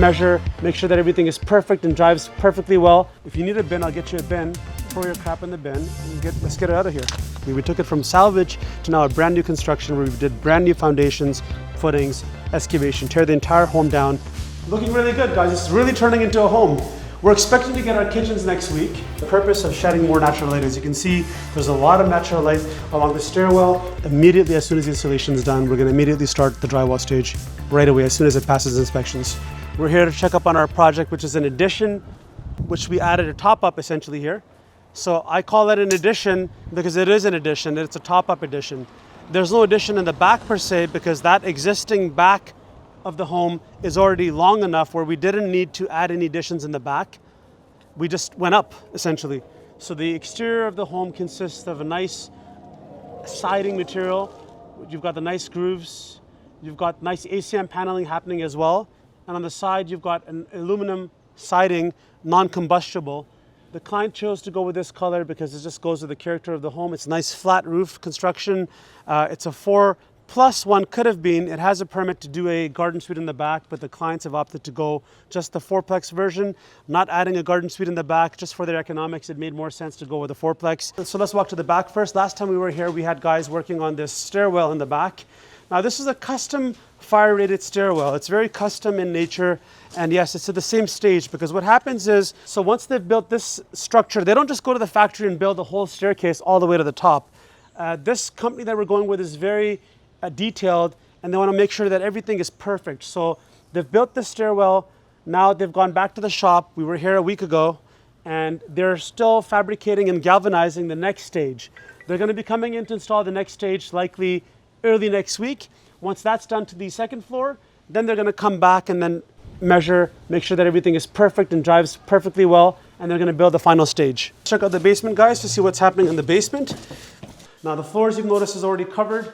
measure, make sure that everything is perfect and drives perfectly well. If you need a bin, I'll get you a bin. Throw your crap in the bin and let's get it out of here. We took it from salvage to now a brand new construction where we did brand new foundations, footings, excavation, tear the entire home down. Looking really good, guys. It's really turning into a home. We're expecting to get our kitchens next week. The purpose of shedding more natural light, as you can see, there's a lot of natural light along the stairwell. Immediately, as soon as the installation is done, we're going to immediately start the drywall stage right away, as soon as it passes inspections. We're here to check up on our project, which is an addition, which we added a top-up essentially here. So I call it an addition because it is an addition. It's a top-up addition. There's no addition in the back per se because that existing back of the home is already long enough where we didn't need to add any additions in the back. We just went up essentially. So the exterior of the home consists of a nice siding material. You've got the nice grooves. You've got nice ACM paneling happening as well. And on the side, you've got an aluminum siding, non-combustible. The client chose to go with this color because it just goes with the character of the home. It's a nice flat roof construction. It's a 4+1 could have been. It has a permit to do a garden suite in the back, but the clients have opted to go just the fourplex version, not adding a garden suite in the back. Just for their economics, it made more sense to go with the fourplex. So let's walk to the back first. Last time we were here, we had guys working on this stairwell in the back. Now this is a custom fire rated stairwell. It's very custom in nature. And yes, it's at the same stage because what happens is, so once they've built this structure, they don't just go to the factory and build the whole staircase all the way to the top. This company that we're going with is very detailed, and they want to make sure that everything is perfect. So they've built the stairwell. Now they've gone back to the shop. We were here a week ago, and they're still fabricating and galvanizing the next stage. They're going to be coming in to install the next stage likely early next week. Once that's done to the second floor, then they're going to come back and then measure, make sure that everything is perfect and drives perfectly well, and they're going to build the final stage. Check out the basement, guys, to see what's happening in the basement. Now the floors, you've noticed, is already covered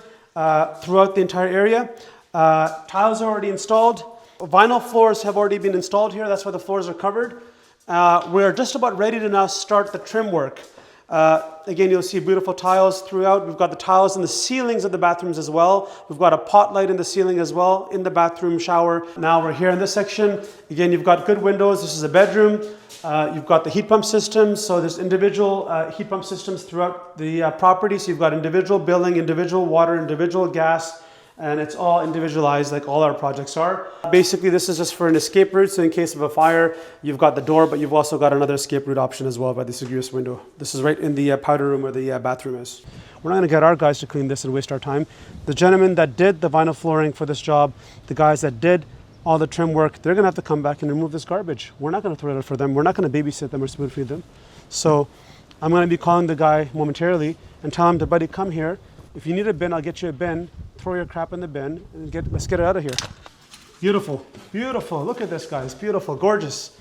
throughout the entire area. Tiles are already installed. Vinyl floors have already been installed here. That's why the floors are covered. We're just about ready to now start the trim work. Again, you'll see beautiful tiles throughout. We've got the tiles in the ceilings of the bathrooms as well. We've got a pot light in the ceiling as well in the bathroom shower. Now we're here in this section. Again, you've got good windows. This is a bedroom. You've got the heat pump systems. So there's individual heat pump systems throughout the property. So you've got individual billing, individual water, individual gas, and it's all individualized like all our projects are. Basically, this is just for an escape route. So in case of a fire, you've got the door, but you've also got another escape route option as well by the egress window. This is right in the powder room where the bathroom is. We're not gonna get our guys to clean this and waste our time. The gentleman that did the vinyl flooring for this job, the guys that did all the trim work, they're gonna have to come back and remove this garbage. We're not gonna throw it out for them. We're not gonna babysit them or spoon feed them. So I'm gonna be calling the guy momentarily and tell him to, buddy, come here. If you need a bin, I'll get you a bin. Throw your crap in the bin and let's get it out of here. Beautiful, beautiful. Look at this, guys. Beautiful, gorgeous.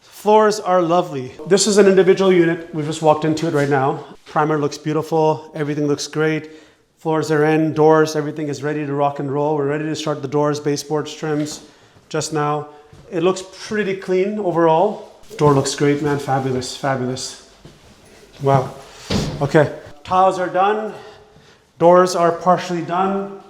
Floors are lovely. This is an individual unit. We've just walked into it right now. Primer looks beautiful. Everything looks great. Floors are in, doors, everything is ready to rock and roll. We're ready to start the doors, baseboards, trims just now. It looks pretty clean overall. Door looks great, man. Fabulous, fabulous. Wow. Okay, tiles are done. Doors are partially done.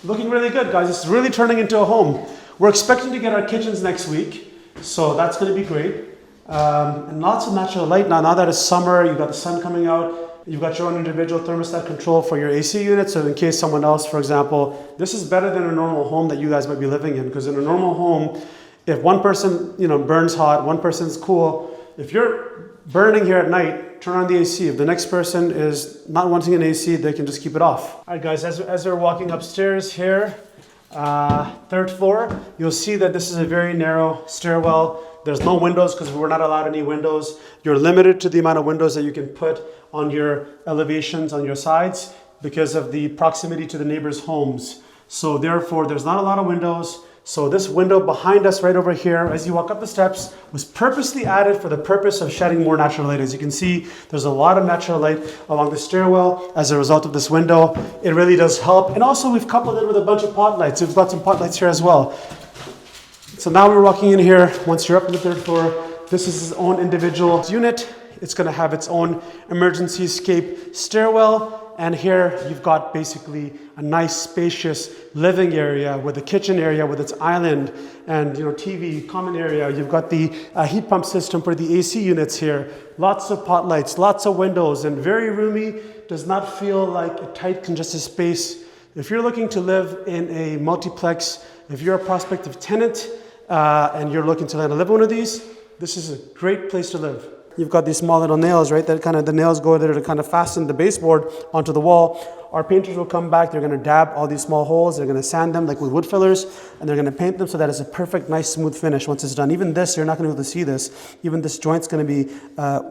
Looking really good, guys. It's really turning into a home. We're expecting to get our kitchens next week, so that's going to be great. And lots of natural light. Now that it's summer, you've got the sun coming out. You've got your own individual thermostat control for your AC unit. So in case someone else, for example, this is better than a normal home that you guys might be living in. Because in a normal home, if one person, burns hot, one person's cool. If you're burning here at night, turn on the AC. If the next person is not wanting an AC, they can just keep it off. All right, guys, as we're walking upstairs here, third floor, you'll see that this is a very narrow stairwell. There's no windows because we're not allowed any windows. You're limited to the amount of windows that you can put on your elevations on your sides because of the proximity to the neighbors' homes. So therefore, there's not a lot of windows. So this window behind us right over here, as you walk up the steps, was purposely added for the purpose of shedding more natural light. As you can see, there's a lot of natural light along the stairwell as a result of this window. It really does help. And also we've coupled it with a bunch of pot lights. We've got some pot lights here as well. So now we're walking in here. Once you're up on the third floor, this is its own individual unit. It's going to have its own emergency escape stairwell And here you've got basically a nice spacious living area with a kitchen area with its island and TV, common area. You've got the heat pump system for the AC units here. Lots of pot lights, lots of windows, and very roomy. Does not feel like a tight congested space. If you're looking to live in a multiplex, if you're a prospective tenant and you're looking to live in one of these, this is a great place to live. You've got these small little nails, right? That the nails go there to kind of fasten the baseboard onto the wall. Our painters will come back, they're gonna dab all these small holes, they're gonna sand them like with wood fillers, and they're gonna paint them so that it's a perfect, nice, smooth finish once it's done. Even this, you're not gonna be able to see this. Even this joint's gonna be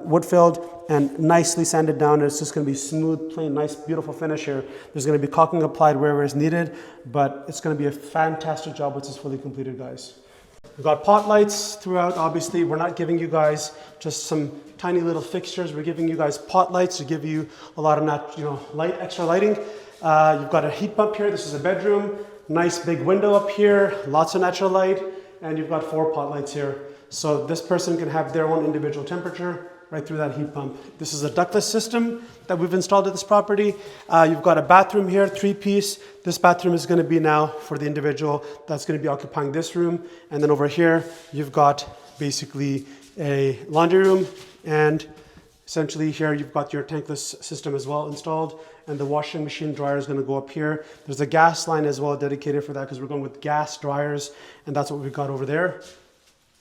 wood filled and nicely sanded down. It's just gonna be smooth, plain, nice, beautiful finish here. There's gonna be caulking applied wherever is needed, but it's gonna be a fantastic job once it's fully completed, guys. We've got pot lights throughout. Obviously, we're not giving you guys just some tiny little fixtures. We're giving you guys pot lights to give you a lot of light, extra lighting. You've got a heat pump here. This is a bedroom. Nice big window up here. Lots of natural light. And you've got 4 pot lights here. So this person can have their own individual temperature right through that heat pump. This is a ductless system that we've installed at this property. You've got a bathroom here, 3-piece. This bathroom is gonna be now for the individual that's gonna be occupying this room. And then over here, you've got basically a laundry room, and essentially here you've got your tankless system as well installed, and the washing machine dryer is gonna go up here. There's a gas line as well dedicated for that because we're going with gas dryers, and that's what we've got over there.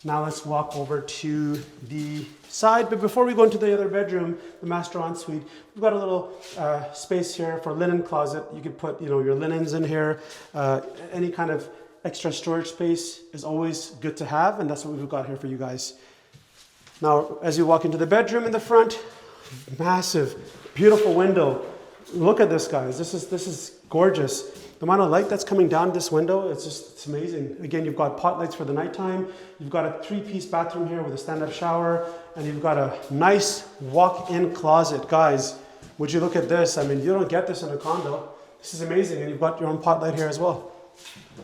Now let's walk over to the side. But before we go into the other bedroom, the master ensuite, we've got a little space here for linen closet. You could put your linens in here. Any kind of extra storage space is always good to have, and that's what we've got here for you guys. Now, as you walk into the bedroom in the front, massive, beautiful window. Look at this, guys. This is gorgeous. The amount of light that's coming down this window, it's amazing. Again, you've got pot lights for the nighttime. You've got a 3-piece bathroom here with a stand-up shower, and you've got a nice walk-in closet. Guys, would you look at this? I mean, you don't get this in a condo. This is amazing, and you've got your own pot light here as well.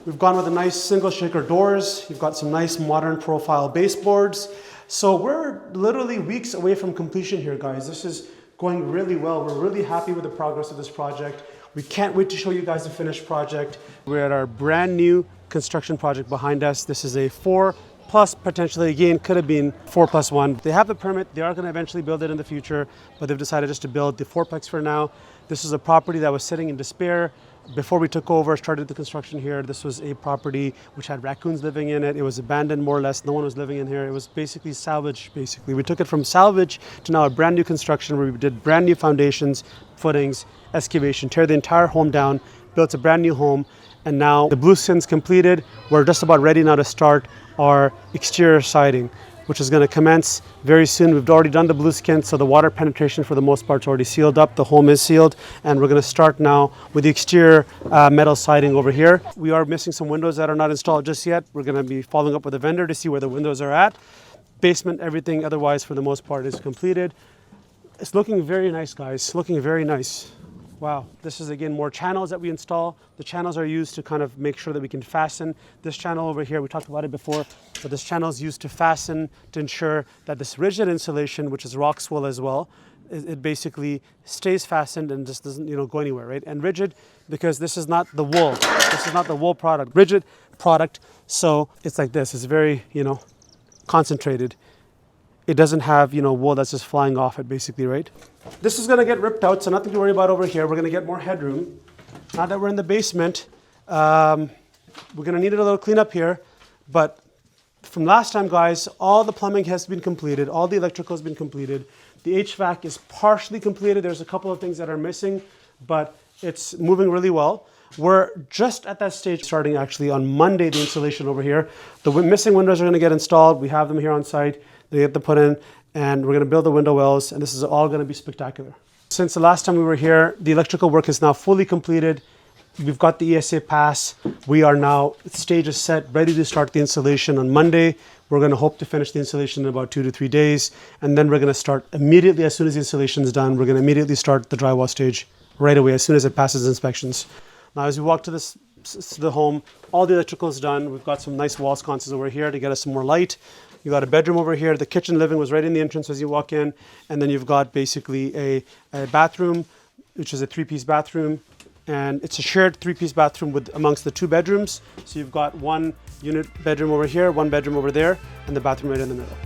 We've gone with a nice single shaker doors. You've got some nice modern profile baseboards. So we're literally weeks away from completion here, guys. This is going really well. We're really happy with the progress of this project. We can't wait to show you guys the finished project. We're at our brand new construction project behind us. This is a 4+ potentially, again, could have been 4+1. They have the permit. They are going to eventually build it in the future, but they've decided just to build the fourplex for now. This is a property that was sitting in despair. Before we took over, started the construction here, this was a property which had raccoons living in it. It was abandoned more or less. No one was living in here. It was basically salvage, basically. We took it from salvage to now a brand new construction where we did brand new foundations, footings, excavation, tear the entire home down, built a brand new home, and now the blue skin's completed. We're just about ready now to start our exterior siding, which is going to commence very soon. We've already done the blue skin, so the water penetration for the most part is already sealed up. The home is sealed, and we're going to start now with the exterior metal siding over here. We are missing some windows that are not installed just yet. We're going to be following up with a vendor to see where the windows are at. Basement, everything otherwise for the most part is completed. It's looking very nice, guys. Looking very nice. Wow, this is again more channels that we install. The channels are used to kind of make sure that we can fasten. This channel over here, we talked about it before, but this channel is used to fasten to ensure that this rigid insulation, which is rock wool as well, it basically stays fastened and just doesn't go anywhere, right? And rigid because this is not the wool. This is not the wool product, rigid product. So it's like this, it's very, concentrated. It doesn't have, wool that's just flying off it basically, right? This is gonna get ripped out, so nothing to worry about over here. We're gonna get more headroom. Now that we're in the basement, we're gonna need a little cleanup here, but from last time, guys, all the plumbing has been completed, all the electrical has been completed. The HVAC is partially completed. There's a couple of things that are missing, but it's moving really well. We're just at that stage, starting actually on Monday, the installation over here. The missing windows are gonna get installed. We have them here on site. They get to put in, and we're gonna build the window wells, and this is all gonna be spectacular. Since the last time we were here, the electrical work is now fully completed. We've got the ESA pass. We are now, stage is set, ready to start the installation on Monday. We're gonna hope to finish the installation in about 2 to 3 days, and then we're gonna start immediately, as soon as the installation is done, we're gonna immediately start the drywall stage right away, as soon as it passes inspections. Now, as we walk to the home, all the electrical is done. We've got some nice wall sconces over here to get us some more light. You got a bedroom over here. The kitchen living was right in the entrance as you walk in. And then you've got basically a bathroom, which is a 3-piece bathroom. And it's a shared 3-piece bathroom amongst the 2 bedrooms. So you've got 1 unit bedroom over here, 1 bedroom over there, and the bathroom right in the middle.